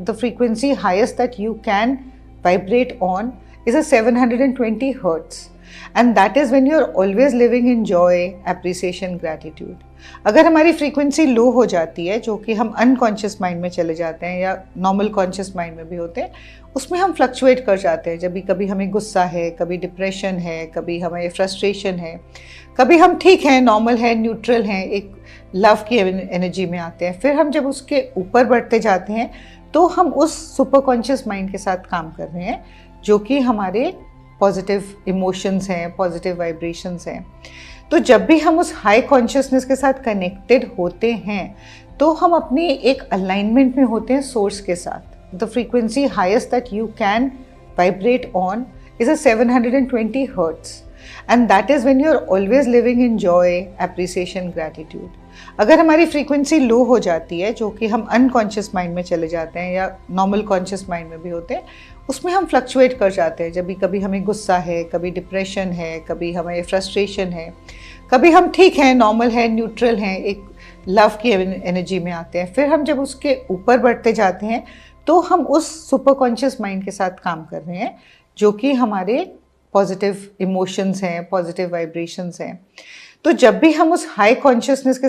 The frequency highest that you can vibrate on is a 720 hertz, and that is when you're always living in joy, appreciation, gratitude. अगर हमारी frequency लो हो जाती है, जो कि हम अनकॉन्शियस माइंड में चले जाते हैं या नॉर्मल कॉन्शियस माइंड में भी होते हैं, उसमें हम फ्लक्चुएट कर जाते हैं। जब भी कभी हमें गुस्सा है, कभी डिप्रेशन है, कभी हमें फ्रस्ट्रेशन है, कभी हम ठीक हैं, नॉर्मल है, न्यूट्रल हैं, एक लव की एनर्जी में आते हैं। फिर हम जब उसके ऊपर बढ़ते जाते हैं तो हम उस सुपर कॉन्शियस माइंड के साथ काम कर रहे हैं, जो कि हमारे पॉजिटिव इमोशंस हैं, पॉजिटिव वाइब्रेशंस हैं। तो जब भी हम उस हाई कॉन्शियसनेस के साथ कनेक्टेड होते हैं तो हम अपनी एक अलाइनमेंट में होते हैं सोर्स के साथ। The frequency highest that you can vibrate on is a 720 hertz, and that is when you are always living in joy, appreciation, gratitude. अगर हमारी फ्रीक्वेंसी लो हो जाती है, जो कि हम अनकॉन्शियस माइंड में चले जाते हैं या नॉर्मल कॉन्शियस माइंड में भी होते हैं, उसमें हम फ्लक्चुएट कर जाते हैं। जब भी कभी हमें गुस्सा है, कभी डिप्रेशन है, कभी हमें फ्रस्ट्रेशन है, कभी हम ठीक हैं, नॉर्मल है, न्यूट्रल हैं, एक लव की एनर्जी में आते हैं। फिर हम जब उसके ऊपर बढ़ते जाते हैं तो हम उस सुपर कॉन्शियस माइंड के साथ काम कर रहे हैं, जो कि हमारे पॉजिटिव इमोशंस हैं, पॉजिटिव वाइब्रेशंस हैं। तो जब भी हम उस हाई कॉन्शियसनेस के